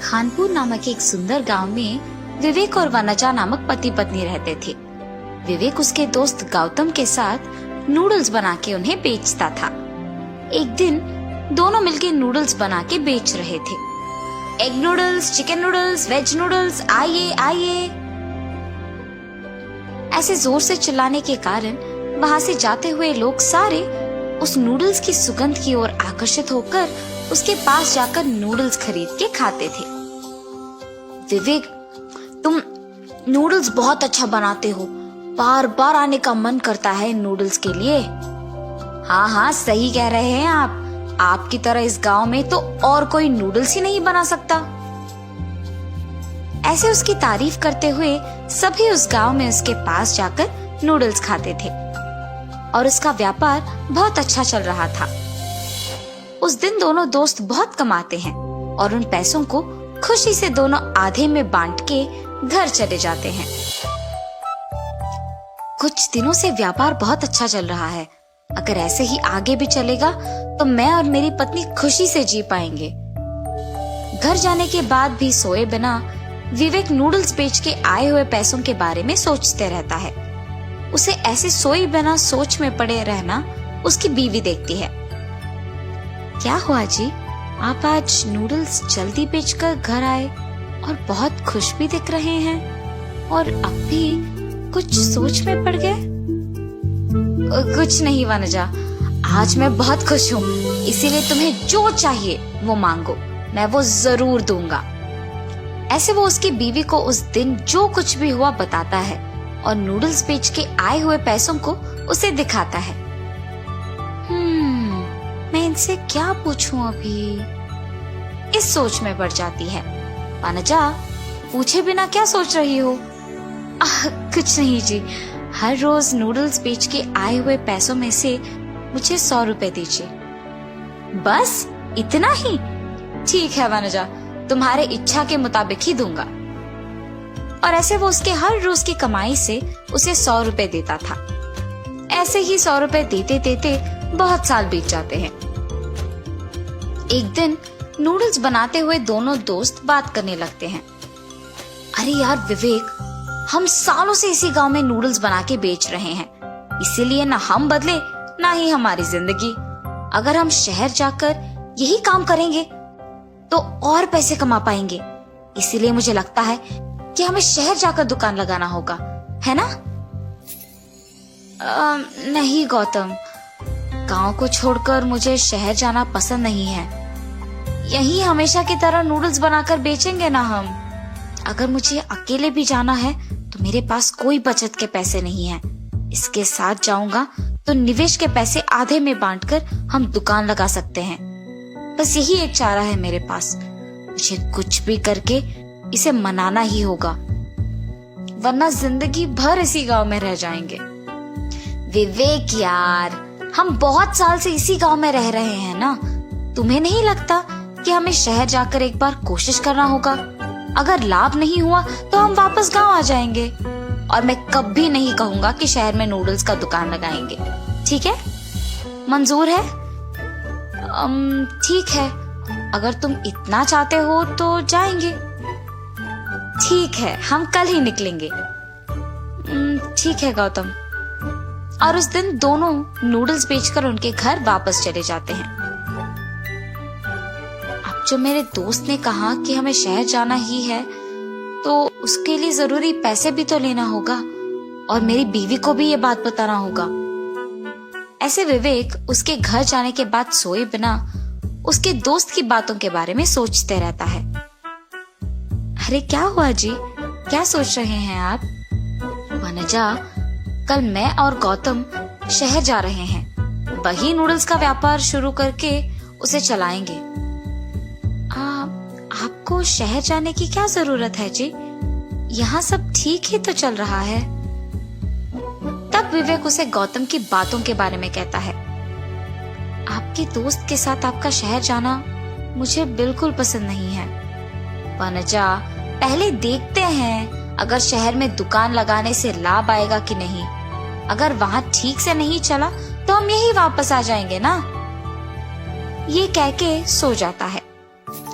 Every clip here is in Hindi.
खानपुर नामक एक सुंदर गांव में विवेक और वनजा नामक पति पत्नी रहते थे। विवेक उसके दोस्त गौतम के साथ नूडल्स बना के उन्हें बेचता था। एक दिन दोनों मिलकर नूडल्स बना के बेच रहे थे। Egg noodles, chicken noodles, veg noodles, आइए आइए। ऐसे जोर से चिल्लाने के कारण वहां से जाते हुए लोग सारे उस नूडल्स की सुगंध की ओर आकर्षित होकर उसके पास जाकर नूडल्स खरीद के खाते थे। विवेक, तुम नूडल्स बहुत अच्छा बनाते हो, बार बार आने का मन करता है नूडल्स के लिए। हाँ हाँ, सही कह रहे हैं आप। आपकी तरह इस गांव में तो और कोई नूडल्स ही नहीं बना सकता। ऐसे उसकी तारीफ करते हुए सभी उस गांव में उसके पास जाकर नूडल्स खाते थे और उसका व्यापार बहुत अच्छा चल रहा था। उस दिन दोनों दोस्त बहुत कमाते हैं और उन पैसों को खुशी से दोनों आधे में बांट के घर चले जाते हैं। कुछ दिनों से व्यापार बहुत अच्छा चल रहा है। अगर ऐसे ही आगे भी चलेगा तो मैं और मेरी पत्नी खुशी से जी पाएंगे। घर जाने के बाद भी सोए बिना विवेक नूडल्स बेच के आए हुए पैसों के बारे में सोचते रहता है। उसे ऐसे सोए बिना सोच में पड़े रहना उसकी बीवी देखती है। क्या हुआ जी, आप आज नूडल्स जल्दी बेचकर घर आए और बहुत खुश भी दिख रहे हैं, और अब भी कुछ सोच में पड़ गए? कुछ नहीं वनजा, आज मैं बहुत खुश हूँ, इसीलिए तुम्हें जो चाहिए वो मांगो, मैं वो जरूर दूंगा। ऐसे वो उसकी बीवी को उस दिन जो कुछ भी हुआ बताता है और नूडल्स बेच के आए हुए पैसों को उसे दिखाता है। मैं इनसे क्या पूछूं अभी, इस सोच में पड़ जाती है। वनजा, पूछे बिना क्या सोच रही हो? कुछ नहीं जी, हर रोज नूडल्स बेच के आए हुए पैसों में से मुझे 100 रुपए दीजिए। बस इतना ही? ठीक है वनजा, तुम्हारे इच्छा के मुताबिक ही दूंगा। और ऐसे वो उसके हर रोज की कमाई से उसे 100 रुपए देता था। ऐसे ही 100 रुपए देते देते बहुत साल बीत जाते हैं। एक दिन नूडल्स बनाते हुए दोनों दोस्त बात करने लगते हैं। अरे यार विवेक, हम सालों से इसी गांव में नूडल्स बना के बेच रहे हैं, इसीलिए ना हम बदले ना ही हमारी जिंदगी। अगर हम शहर जाकर यही काम करेंगे तो और पैसे कमा पाएंगे। इसीलिए मुझे लगता है कि हमें शहर जाकर दुकान लगाना होगा, है ना? नहीं गौतम, गांव को छोड़कर मुझे शहर जाना पसंद नहीं है। यहीं हमेशा की तरह नूडल्स बनाकर बेचेंगे ना हम। अगर मुझे अकेले भी जाना है तो मेरे पास कोई बचत के पैसे नहीं है। इसके साथ जाऊंगा तो निवेश के पैसे आधे में बांटकर हम दुकान लगा सकते हैं। बस यही एक चारा है मेरे पास। मुझे कुछ भी करके इसे मनाना ही होगा, वरना जिंदगी भर इसी गांव में रह जाएंगे। विवेक यार, हम बहुत साल से इसी गांव में रह रहे हैं ना, तुम्हें नहीं लगता कि हमें शहर जाकर एक बार कोशिश करना होगा? अगर लाभ नहीं हुआ तो हम वापस गांव आ जाएंगे। और मैं कभी नहीं कहूंगा कि शहर में नूडल्स का दुकान लगाएंगे। ठीक है? मंजूर है? ठीक है, अगर तुम इतना चाहते हो तो जाएंगे। ठीक है, हम कल ही निकलेंगे। ठीक है गौतम। और उस दिन दोनों नूडल्स बेचकर उनके घर वापस चले जाते हैं। अब जो मेरे दोस्त ने कहा कि हमें शहर जाना ही है, तो उसके लिए जरूरी पैसे भी तो लेना होगा और मेरी बीवी को भी ये बात बताना होगा। ऐसे विवेक उसके घर जाने के बाद सोए बिना उसके दोस्त की बातों के बारे में सोचते रहता है। अरे क्या हुआ जी, क्या सोच रहे हैं आप? वनजा, कल मैं और गौतम शहर जा रहे हैं, वही नूडल्स का व्यापार शुरू करके उसे चलाएंगे। आपको शहर जाने की क्या जरूरत है जी? यहाँ सब ठीक ही तो चल रहा है। तब विवेक उसे गौतम की बातों के बारे में कहता है। आपके दोस्त के साथ आपका शहर जाना मुझे बिल्कुल पसंद नहीं है। वनजा, पहले देखते हैं अगर शहर में दुकान लगाने से लाभ आएगा कि नहीं। अगर वहाँ ठीक से नहीं चला तो हम यही वापस आ जाएंगे ना। ये कह के सो जाता है।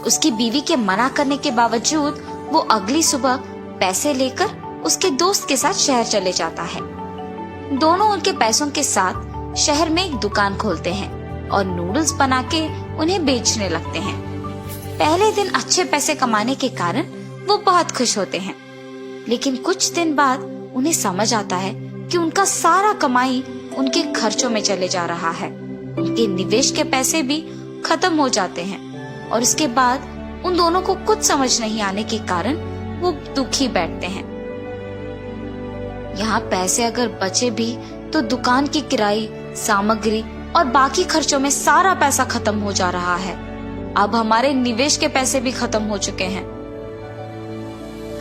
उसकी बीवी के मना करने के बावजूद वो अगली सुबह पैसे लेकर उसके दोस्त के साथ शहर चले जाता है। दोनों उनके पैसों के साथ शहर में एक दुकान खोलते हैं और नूडल्स बना के उन्हें बेचने लगते हैं। पहले दिन अच्छे पैसे कमाने के कारण वो बहुत खुश होते हैं, लेकिन कुछ दिन बाद उन्हें समझ आता है कि उनका सारा कमाई उनके खर्चों में चले जा रहा है। उनके निवेश के पैसे भी खत्म हो जाते हैं और उसके बाद उन दोनों को कुछ समझ नहीं आने के कारण वो दुखी बैठते हैं। यहाँ पैसे अगर बचे भी तो दुकान की किराई, सामग्री और बाकी खर्चों में सारा पैसा खत्म हो जा रहा है। अब हमारे निवेश के पैसे भी खत्म हो चुके हैं।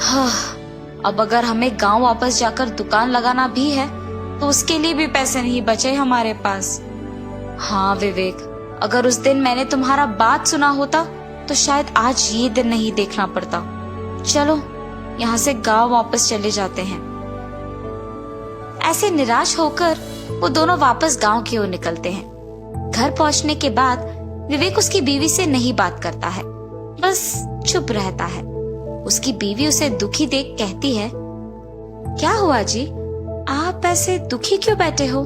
हाँ, अब अगर हमें गांव वापस जाकर दुकान लगाना भी है तो उसके लिए भी पैसे नहीं बचे हमारे पास। हाँ विवेक, अगर उस दिन मैंने तुम्हारा बात सुना होता तो शायद आज ये दिन नहीं देखना पड़ता। चलो यहाँ से गांव वापस चले जाते हैं। ऐसे निराश होकर वो दोनों वापस गांव की ओर निकलते हैं। घर पहुंचने के बाद विवेक उसकी बीवी से नहीं बात करता है, बस चुप रहता है। उसकी बीवी उसे दुखी देख कहती है, क्या हुआ जी, आप ऐसे दुखी क्यों बैठे हो?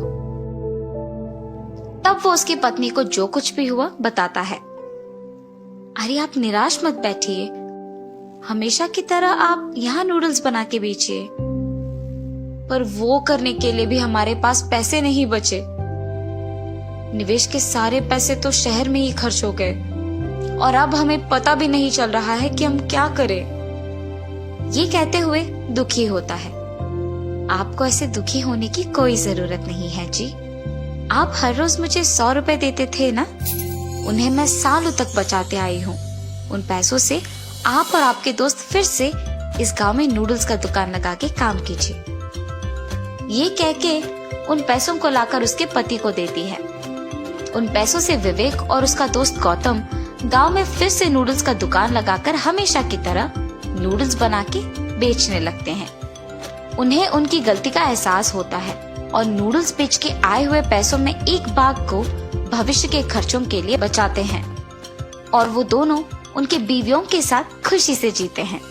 तब वो उसकी पत्नी को जो कुछ भी हुआ बताता है। अरे आप निराश मत बैठिए, हमेशा की तरह आप यहाँ नूडल्स बना के बेचिए। पर वो करने के लिए भी हमारे पास पैसे नहीं बचे। निवेश के सारे पैसे तो शहर में ही खर्च हो गए और अब हमें पता भी नहीं चल रहा है कि हम क्या करें। ये कहते हुए दुखी होता है। आपको ऐसे दुखी होने की कोई जरूरत नहीं है जी। आप हर रोज मुझे 100 रुपए देते थे ना, उन्हें मैं सालों तक बचाते आई हूँ। उन पैसों से आप और आपके दोस्त फिर से इस गांव में नूडल्स का दुकान लगा के काम कीजिए। ये कह के उन पैसों को लाकर उसके पति को देती है। उन पैसों से विवेक और उसका दोस्त गौतम गांव में फिर से नूडल्स का दुकान लगाकर हमेशा की तरह नूडल्स बना के बेचने लगते हैं। उन्हें उनकी गलती का एहसास होता है और नूडल्स बेच के आए हुए पैसों में एक भाग को भविष्य के खर्चों के लिए बचाते हैं और वो दोनों उनके बीवियों के साथ खुशी से जीते हैं।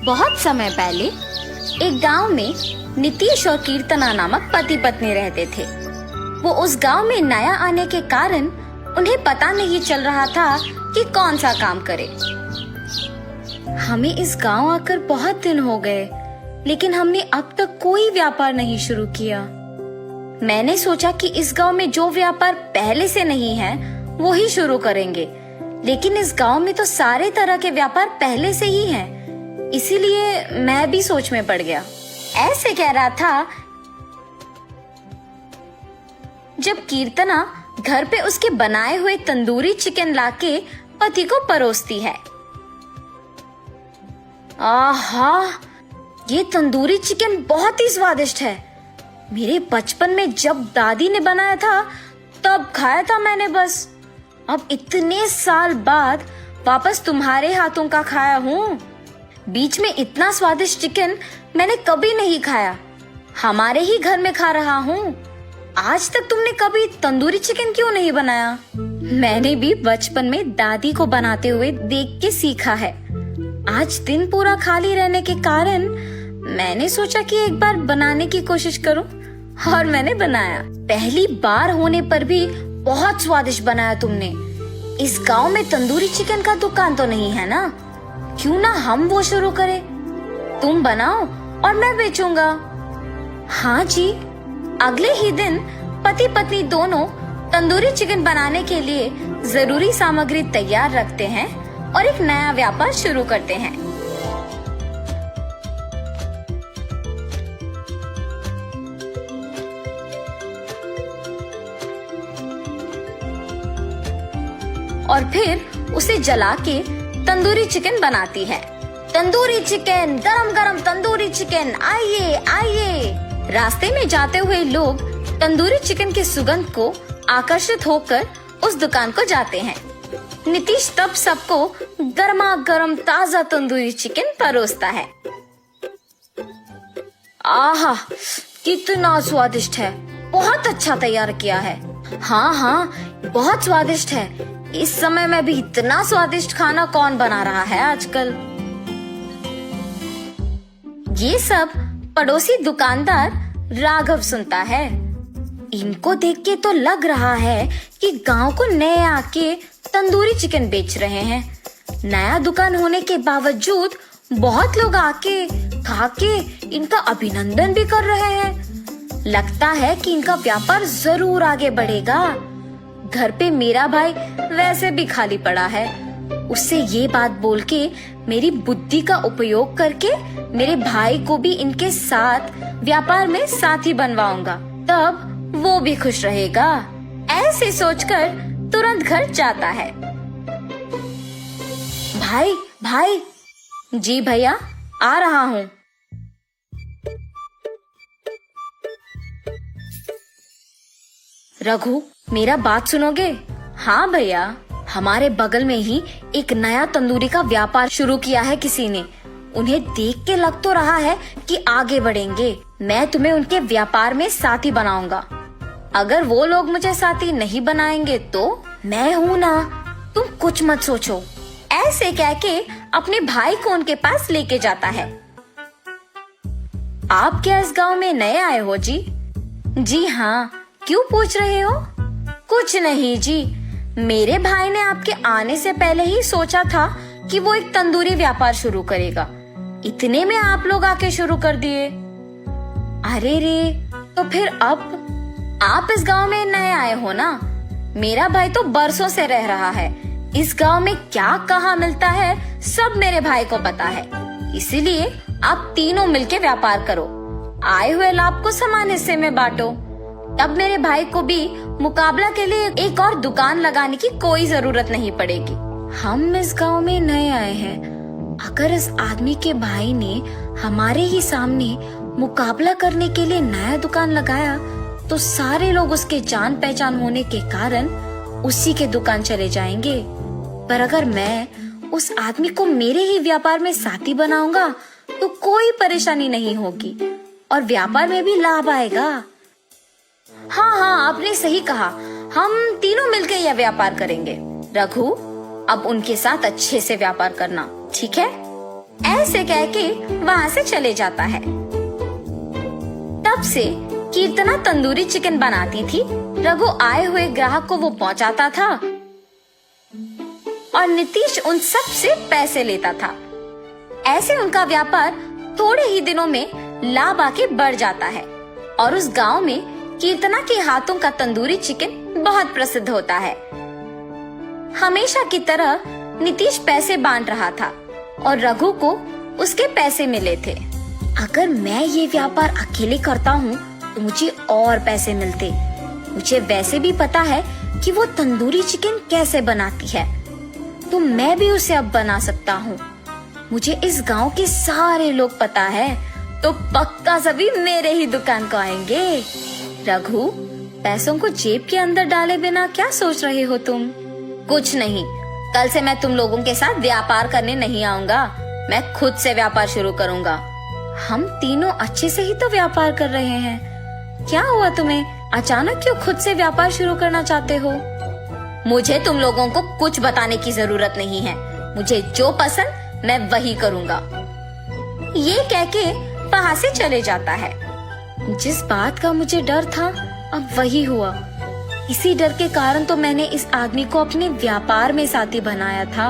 बहुत समय पहले एक गांव में नीतीश और कीर्तना नामक पति पत्नी रहते थे। वो उस गांव में नया आने के कारण उन्हें पता नहीं चल रहा था कि कौन सा काम करे। हमें इस गांव आकर बहुत दिन हो गए, लेकिन हमने अब तक कोई व्यापार नहीं शुरू किया। मैंने सोचा कि इस गांव में जो व्यापार पहले से नहीं है वो ही शुरू करेंगे, लेकिन इस गांव में तो सारे तरह के व्यापार पहले से ही हैं, इसीलिए मैं भी सोच में पड़ गया। ऐसे कह रहा था जब कीर्तना घर पे उसके बनाए हुए तंदूरी चिकन लाके पति को परोसती है। आहा, ये तंदूरी चिकन बहुत ही स्वादिष्ट है। मेरे बचपन में जब दादी ने बनाया था तब खाया था मैंने बस। अब इतने साल बाद वापस तुम्हारे हाथों का खाया हूँ। बीच में इतना स्वादिष्ट चिकन मैंने कभी नहीं खाया। हमारे ही घर में खा रहा हूँ। आज तक तुमने कभी तंदूरी चिकन क्यों नहीं बनाया? मैंने भी बचपन में दादी को बनाते हुए देख के सीखा है। आज दिन पूरा खाली रहने के कारण मैंने सोचा कि एक बार बनाने की कोशिश करूं और मैंने बनाया। पहली बार होने पर भी बहुत स्वादिष्ट बनाया तुमने। इस गांव में तंदूरी चिकन का दुकान तो नहीं है ना? क्यों ना हम वो शुरू करें? तुम बनाओ और मैं बेचूंगा। हाँ जी। अगले ही दिन पति पत्नी दोनों तंदूरी चिकन बनाने के लिए जरूरी सामग्री तैयार रखते हैं और एक नया व्यापार शुरू करते हैं। और फिर उसे जला के तंदूरी चिकन बनाती है। तंदूरी चिकन, गरम गरम तंदूरी चिकन, आइए आइए। रास्ते में जाते हुए लोग तंदूरी चिकन की सुगंध को आकर्षित होकर उस दुकान को जाते हैं। नीतीश तब सबको गर्मा गर्म ताजा तंदूरी चिकन परोसता है। आहा, कितना स्वादिष्ट है। बहुत अच्छा तैयार किया है। हाँ हाँ, बहुत स्वादिष्ट है। इस समय में भी इतना स्वादिष्ट खाना कौन बना रहा है आजकल। ये सब पड़ोसी दुकानदार राघव सुनता है। इनको देख के तो लग रहा है कि गांव को नए आके तंदूरी चिकन बेच रहे हैं। नया दुकान होने के बावजूद बहुत लोग आके खा के इनका अभिनंदन भी कर रहे हैं। लगता है कि इनका व्यापार जरूर आगे बढ़ेगा। घर पे मेरा भाई वैसे भी खाली पड़ा है, उससे ये बात बोल के मेरी बुद्धि का उपयोग करके मेरे भाई को भी इनके साथ व्यापार में साथी बनवाऊंगा, तब वो भी खुश रहेगा। ऐसे सोचकर तुरंत घर जाता है। भाई भाई। जी भैया, आ रहा हूँ। रघु, मेरा बात सुनोगे? हाँ भैया, हमारे बगल में ही एक नया तंदूरी का व्यापार शुरू किया है किसी ने। उन्हें देख के लग तो रहा है कि आगे बढ़ेंगे। मैं तुम्हें उनके व्यापार में साथी बनाऊंगा। अगर वो लोग मुझे साथी नहीं बनाएंगे तो मैं हूँ ना, तुम कुछ मत सोचो। ऐसे कह के अपने भाई को उनके पास लेके जाता है। आप क्या इस गांव में नए आए हो जी? जी हाँ, क्यों पूछ रहे हो? कुछ नहीं जी, मेरे भाई ने आपके आने से पहले ही सोचा था कि वो एक तंदूरी व्यापार शुरू करेगा। इतने में आप लोग आके शुरू कर दिए। अरे रे, तो फिर अब आप इस गांव में नए आए हो ना? मेरा भाई तो बरसों से रह रहा है। इस गांव में क्या कहाँ मिलता है सब मेरे भाई को पता है। इसीलिए आप तीनों मिलके व्यापार करो। आए हुए लाभ को समान हिस्से में बांटो। तब मेरे भाई को भी मुकाबला के लिए एक और दुकान लगाने की कोई जरूरत नहीं पड़ेगी। हम इस गांव में नए आए हैं। अगर इस आदमी के भाई ने हमारे ही सामने मुकाबला करने के लिए नया दुकान लगाया तो सारे लोग उसके जान पहचान होने के कारण उसी के दुकान चले जाएंगे। पर अगर मैं उस आदमी को मेरे ही व्यापार में साथी बनाऊंगा तो कोई परेशानी नहीं होगी और व्यापार में भी लाभ आएगा। हाँ हाँ, आपने सही कहा। हम तीनों मिलकर यह व्यापार करेंगे। रघु, अब उनके साथ अच्छे से व्यापार करना, ठीक है? ऐसे कह के वहाँ से चले जाता है। तब से कीर्तना तंदूरी चिकन बनाती थी। रघु आए हुए ग्राहक को वो पहुँचाता था और नीतीश उन सब से पैसे लेता था। ऐसे उनका व्यापार थोड़े ही दिनों में लाभ आके बढ़ जाता है और उस गांव में कीर्तना के हाथों का तंदूरी चिकन बहुत प्रसिद्ध होता है। हमेशा की तरह नीतीश पैसे बांट रहा था और रघु को उसके पैसे मिले थे। अगर मैं ये व्यापार अकेले करता हूँ तो मुझे और पैसे मिलते। मुझे वैसे भी पता है कि वो तंदूरी चिकन कैसे बनाती है, तो मैं भी उसे अब बना सकता हूँ। मुझे इस गांव के सारे लोग पता है, तो पक्का सभी मेरे ही दुकान को आएंगे। रघु, पैसों को जेब के अंदर डाले बिना क्या सोच रहे हो तुम? कुछ नहीं, कल से मैं तुम लोगों के साथ व्यापार करने नहीं आऊंगा। मैं खुद से व्यापार शुरू करूंगा। हम तीनों अच्छे से ही तो व्यापार कर रहे हैं। क्या हुआ तुम्हें? अचानक क्यों खुद से व्यापार शुरू करना चाहते हो? मुझे तुम लोगों को कुछ बताने की जरूरत नहीं है। मुझे जो पसंद मैं वही करूंगा। ये कह के वहाँ से चले जाता है। जिस बात का मुझे डर था अब वही हुआ। इसी डर के कारण तो मैंने इस आदमी को अपने व्यापार में साथी बनाया था।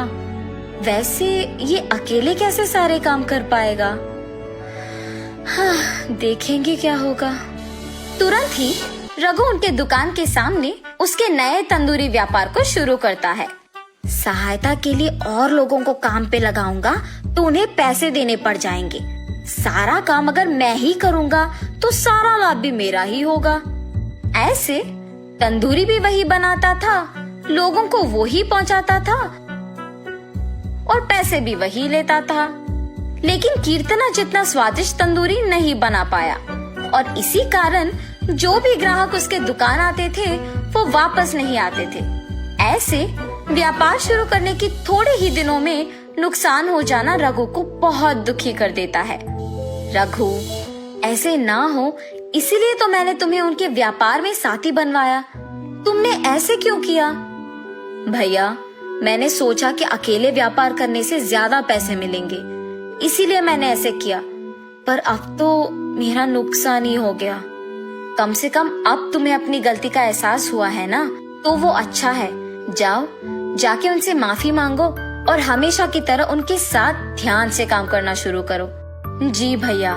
वैसे ये अकेले कैसे सारे काम कर पाएगा? हाँ, देखेंगे क्या होगा। तुरंत ही रघु उनके दुकान के सामने उसके नए तंदूरी व्यापार को शुरू करता है। सहायता के लिए और लोगों को काम पे लगाऊंगा तो उन्हें पैसे देने पड़ जाएंगे। सारा काम अगर मैं ही करूंगा तो सारा लाभ भी मेरा ही होगा। ऐसे तंदूरी भी वही बनाता था, लोगों को वो ही पहुंचाता था और पैसे भी वही लेता था। लेकिन कीर्तना जितना स्वादिष्ट तंदूरी नहीं बना पाया और इसी कारण जो भी ग्राहक उसके दुकान आते थे वो वापस नहीं आते थे। ऐसे व्यापार शुरू करने के थोड़े ही दिनों में नुकसान हो जाना रघु को बहुत दुखी कर देता है। रघु, ऐसे ना हो इसीलिए तो मैंने तुम्हें उनके व्यापार में साथी बनवाया। तुमने ऐसे क्यों किया? भैया, मैंने सोचा कि अकेले व्यापार करने से ज्यादा पैसे मिलेंगे, इसीलिए मैंने ऐसे किया, पर अब तो मेरा नुकसान ही हो गया। कम से कम अब तुम्हें अपनी गलती का एहसास हुआ है ना, तो वो अच्छा है। जाओ, जाके उनसे माफी मांगो और हमेशा की तरह उनके साथ ध्यान से काम करना शुरू करो। जी भैया।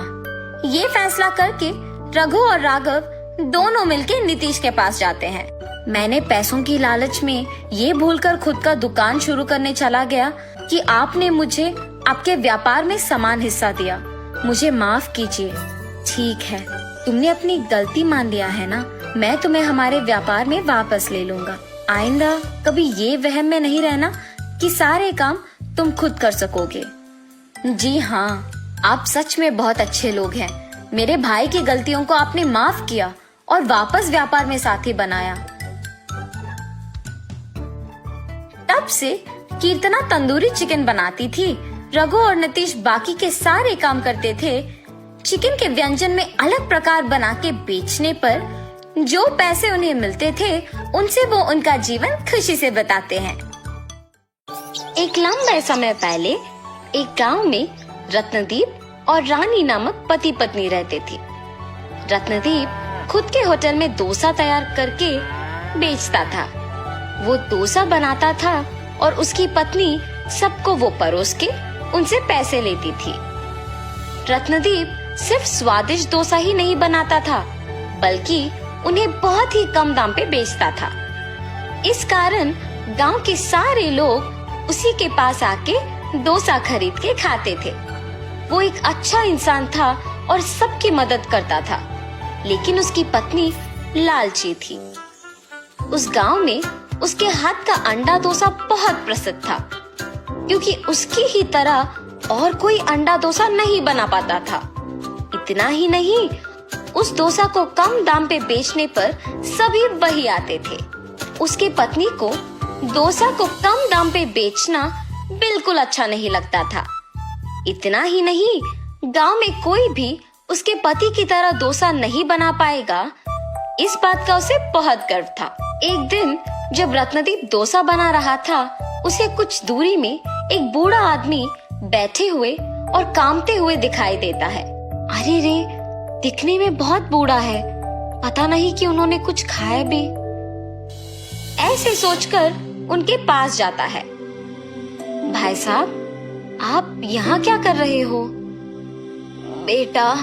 ये फैसला करके रघु और राघव दोनों मिलके नीतीश के पास जाते हैं। मैंने पैसों की लालच में ये भूलकर खुद का दुकान शुरू करने चला गया कि आपने मुझे आपके व्यापार में समान हिस्सा दिया। मुझे माफ कीजिए। ठीक है, तुमने अपनी गलती मान लिया है ना, मैं तुम्हें हमारे व्यापार में वापस ले लूंगा। आइंदा कभी ये वहम में नहीं रहना कि सारे काम तुम खुद कर सकोगे। जी हाँ, आप सच में बहुत अच्छे लोग हैं। मेरे भाई की गलतियों को आपने माफ किया और वापस व्यापार में साथी बनाया। तब से कीर्तना तंदूरी चिकन बनाती थी, रघु और नीतीश बाकी के सारे काम करते थे। चिकन के व्यंजन में अलग प्रकार बना के बेचने पर जो पैसे उन्हें मिलते थे, उनसे वो उनका जीवन खुशी से बिताते हैं। एक लंबे समय पहले एक गांव में रत्नदीप और रानी नामक पति पत्नी रहते थे। रत्नदीप खुद के होटल में डोसा तैयार करके बेचता था। वो डोसा बनाता था और उसकी पत्नी सबको वो परोस के उनसे पैसे लेती थी। रत्नदीप सिर्फ स्वादिष्ट डोसा ही नहीं बनाता था, बल्कि उन्हें बहुत ही कम दाम पे बेचता था। इस कारण गांव के सारे लोग उसी के पास आके डोसा खरीद के खाते थे। वो एक अच्छा इंसान था और सबकी मदद करता था, लेकिन उसकी पत्नी लालची थी। उस गांव में उसके हाथ का अंडा डोसा बहुत प्रसिद्ध था, क्योंकि उसकी ही तरह और कोई अंडा डोसा नहीं बना पाता था। इतना ही नहीं, उस डोसा को कम दाम पे बेचने पर सभी वही आते थे। उसके पत्नी को डोसा को कम दाम पे बेचना बिल्कुल अच्छा नहीं लगता था। इतना ही नहीं, गांव में कोई भी उसके पति की तरह डोसा नहीं बना पाएगा, इस बात का उसे बहुत गर्व था। एक दिन जब रत्नदीप डोसा बना रहा था, उसे कुछ दूरी में एक बूढ़ा आदमी बैठे हुए और कामते हुए दिखाई देता है। अरे रे, दिखने में बहुत बूढ़ा है, पता नहीं कि उन्होंने कुछ खाया भी। ऐसे सोचकर उनके पास जाता है। भाई साहब, आप यहाँ क्या कर रहे हो? बेटा,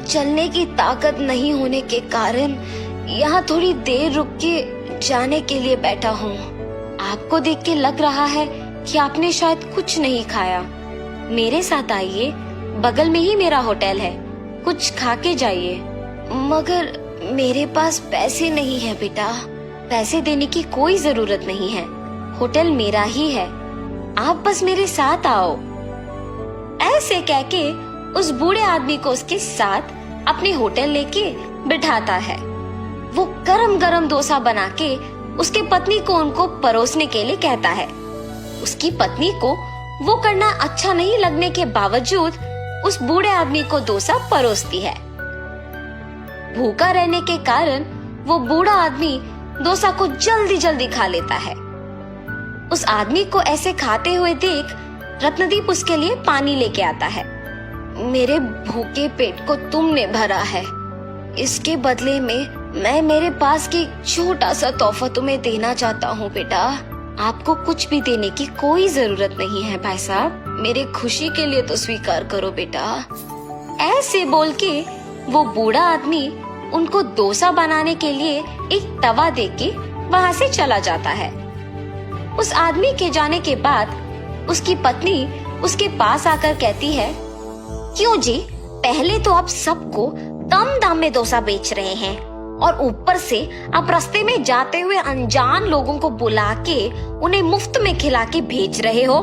चलने की ताकत नहीं होने के कारण यहाँ थोड़ी देर रुक के जाने के लिए बैठा हूँ। आपको देख के लग रहा है कि आपने शायद कुछ नहीं खाया। मेरे साथ आइए, बगल में ही मेरा होटल है, कुछ खा के जाइए। मगर मेरे पास पैसे नहीं है बेटा। पैसे देने की कोई जरूरत नहीं है, होटल मेरा ही है, आप बस मेरे साथ आओ। ऐसे कहके उस बूढ़े आदमी को उसके साथ अपने होटल लेके बिठाता है। वो गरम गरम डोसा बना के उसके पत्नी को उनको परोसने के लिए कहता है। उसकी पत्नी को वो करना अच्छा नहीं लगने के बावजूद उस बूढ़े आदमी को डोसा परोसती है। भूखा रहने के कारण वो बूढ़ा आदमी डोसा को जल्दी जल्दी खा लेता है। उस आदमी को ऐसे खाते हुए देख रत्नदीप उसके लिए पानी लेके आता है। मेरे भूखे पेट को तुमने भरा है, इसके बदले में मैं मेरे पास की छोटा सा तोहफा तुम्हें देना चाहता हूँ बेटा। आपको कुछ भी देने की कोई जरूरत नहीं है भाई साहब, मेरे खुशी के लिए तो स्वीकार करो बेटा। ऐसे बोल के वो बूढ़ा आदमी उनको डोसा बनाने के लिए एक तवा देके वहाँ से चला जाता है। उस आदमी के जाने के बाद उसकी पत्नी उसके पास आकर कहती है, क्यों जी, पहले तो आप सबको कम दाम में डोसा बेच रहे हैं और ऊपर से आप रास्ते में जाते हुए अनजान लोगों को बुला के उन्हें मुफ्त में खिला के भेज रहे हो।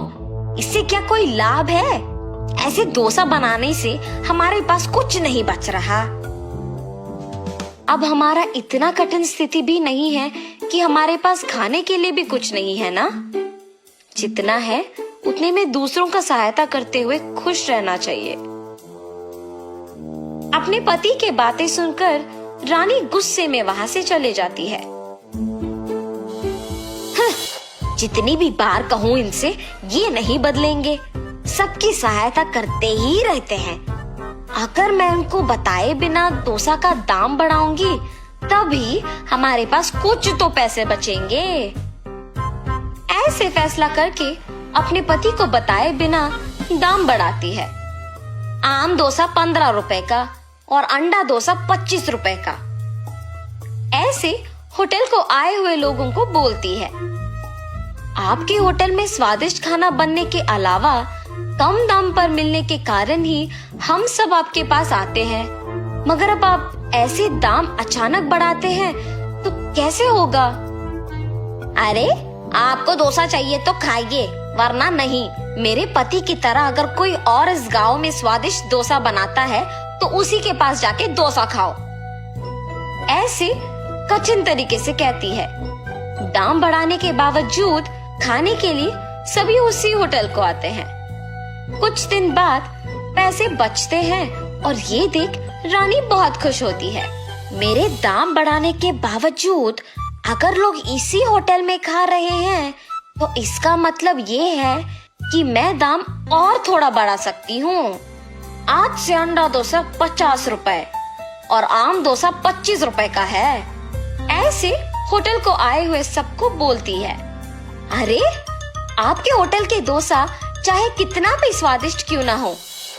इससे क्या कोई लाभ है? ऐसे डोसा बनाने से हमारे पास कुछ नहीं बच रहा। अब हमारा इतना कठिन स्थिति भी नहीं है कि हमारे पास खाने के लिए भी कुछ नहीं है ना। जितना है उतने में दूसरों का सहायता करते हुए खुश रहना चाहिए। अपने पति के बातें सुनकर रानी गुस्से में वहां से चले जाती है। जितनी भी बार कहूँ इनसे, ये नहीं बदलेंगे। सबकी सहायता करते ही रहते हैं। अगर मैं उनको बताए बिना डोसा का दाम बढ़ाऊंगी, तभी हमारे पास कुछ तो पैसे बचेंगे। ऐसे फैसला करके अपने पति को बताए बिना दाम बढ़ाती है। आम डोसा 15 रुपए का और अंडा डोसा 25 रुपए का। ऐसे होटल को आए हुए लोगों को बोलती है, आपके होटल में स्वादिष्ट खाना बनने के अलावा कम दाम पर मिलने के कारण ही हम सब आपके पास आते हैं, मगर अब आप ऐसे दाम अचानक बढ़ाते हैं तो कैसे होगा? अरे आपको डोसा चाहिए तो खाइए, वरना नहीं। मेरे पति की तरह अगर कोई और इस गांव में स्वादिष्ट डोसा बनाता है तो उसी के पास जाके डोसा खाओ। ऐसे कठिन तरीके से कहती है। दाम बढ़ाने के बावजूद खाने के लिए सभी उसी होटल को आते हैं। कुछ दिन बाद पैसे बचते हैं और ये देख रानी बहुत खुश होती है। मेरे दाम बढ़ाने के बावजूद अगर लोग इसी होटल में खा रहे हैं तो इसका मतलब ये है कि मैं दाम और थोड़ा बढ़ा सकती हूँ। आज से अंडा डोसा 50 रुपए और आम डोसा 25 रुपए का है। ऐसे होटल को आए हुए सबको बोलती है, अरे आपके होटल के डोसा चाहे कितना भी स्वादिष्ट क्यों ना हो,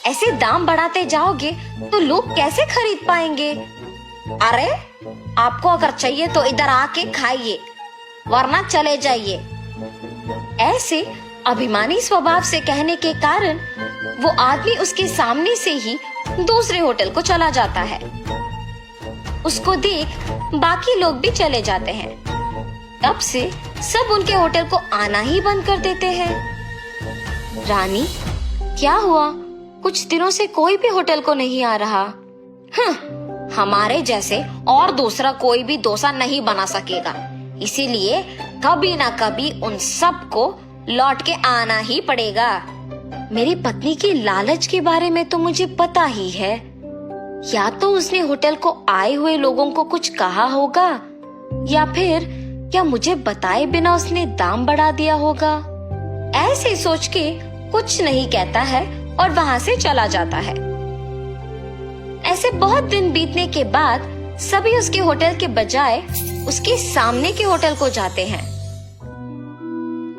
ऐसे दाम बढ़ाते जाओगे तो लोग कैसे खरीद पाएंगे? अरे आपको अगर चाहिए तो इधर आके खाइए, वरना चले जाइए। ऐसे अभिमानी स्वभाव से कहने के कारण वो आदमी उसके सामने से ही दूसरे होटल को चला जाता है। उसको देख बाकी लोग भी चले जाते हैं। तब से सब उनके होटल को आना ही बंद कर देते हैं। रानी, क्या हुआ? कुछ दिनों से कोई भी होटल को नहीं आ रहा। हमारे जैसे और दूसरा कोई भी डोसा नहीं बना सकेगा, इसीलिए कभी ना कभी उन सब को लौट के आना ही पड़ेगा। मेरी पत्नी की लालच के बारे में तो मुझे पता ही है। या तो उसने होटल को आए हुए लोगों को कुछ कहा होगा, या फिर क्या मुझे बताए बिना उसने दाम बढ़ा दिया होगा। ऐसे सोच के कुछ नहीं कहता है और वहां से चला जाता है। ऐसे बहुत दिन बीतने के बाद सभी उसके होटल के बजाय उसके सामने के होटल को जाते हैं।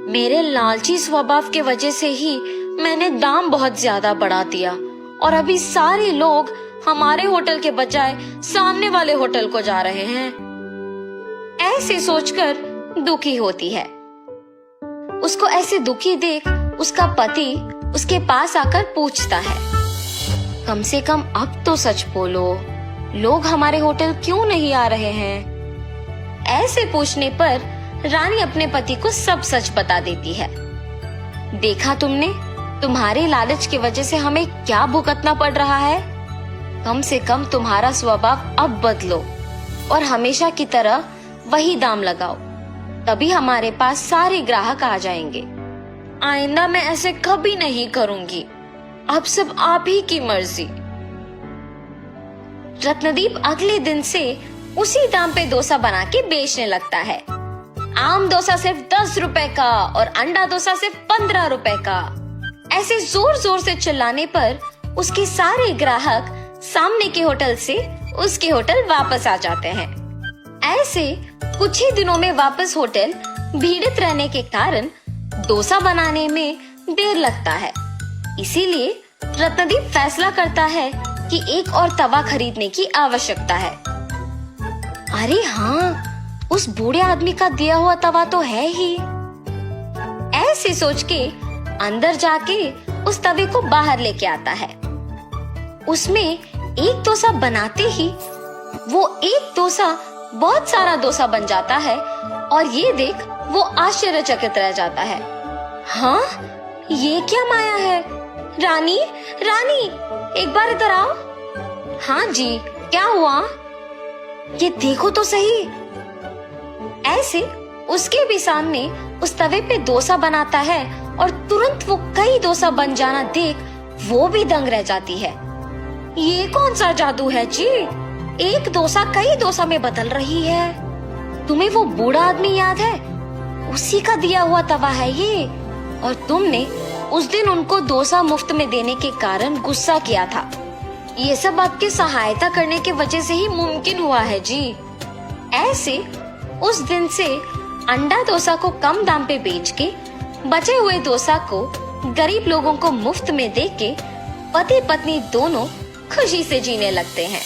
मेरे लालची स्वभाव के वजह से ही मैंने दाम बहुत ज्यादा बढ़ा दिया और अभी सारे लोग हमारे होटल के बजाय सामने वाले होटल को जा रहे हैं। ऐसे सोचकर दुखी होती है। उसको ऐसे दुखी देख उसका पति उसके पास आकर पूछता है, कम से कम अब तो सच बोलो, लोग हमारे होटल क्यों नहीं आ रहे हैं? ऐसे पूछने पर रानी अपने पति को सब सच बता देती है। देखा तुमने, तुम्हारे लालच की वजह से हमें क्या भुगतना पड़ रहा है। कम से कम तुम्हारा स्वभाव अब बदलो और हमेशा की तरह वही दाम लगाओ, तभी हमारे पास सारे ग्राहक आ जाएंगे। आइंदा मैं ऐसे कभी नहीं करूंगी। अब सब आप ही की मर्जी। रत्नदीप अगले दिन से उसी दाम पे डोसा बना के बेचने लगता है। आम डोसा सिर्फ 10 रुपए का और अंडा डोसा सिर्फ 15 रुपए का। ऐसे जोर जोर से चिल्लाने पर उसके सारे ग्राहक सामने के होटल से उसके होटल वापस आ जाते हैं। ऐसे कुछ ही दिनों में वापस होटल भीड़ित रहने के कारण डोसा बनाने में देर लगता है। इसीलिए रत्नदीप फैसला करता है कि एक और तवा खरीदने की आवश्यकता है। अरे हाँ, उस बूढ़े आदमी का दिया हुआ तवा तो है ही। ऐसे सोच के अंदर जाके उस तवे को बाहर लेके आता है। उसमें एक डोसा बनाते ही वो एक डोसा बहुत सारा डोसा बन जाता है और ये देख वो आश्चर्यचकित रह जाता है। हाँ, ये क्या माया है? रानी, रानी, एक बार इधर आओ। हाँ जी, क्या हुआ? ये देखो तो सही। ऐसे उसके भी सामने उस तवे पे डोसा बनाता है और तुरंत वो कई डोसा बन जाना देख वो भी दंग रह जाती है। ये कौन सा जादू है जी? एक डोसा कई डोसा में बदल रही है। तुम्हें वो बूढ़ा आदमी याद है? उसी का दिया हुआ तवा है ये, और तुमने उस दिन उनको डोसा मुफ्त में देने के कारण गुस्सा किया था। ये सब आपकी सहायता करने की वजह से ही मुमकिन हुआ है जी। ऐसे उस दिन से अंडा डोसा को कम दाम पे बेच के बचे हुए डोसा को गरीब लोगों को मुफ्त में दे के पति पत्नी दोनों खुशी से जीने लगते हैं।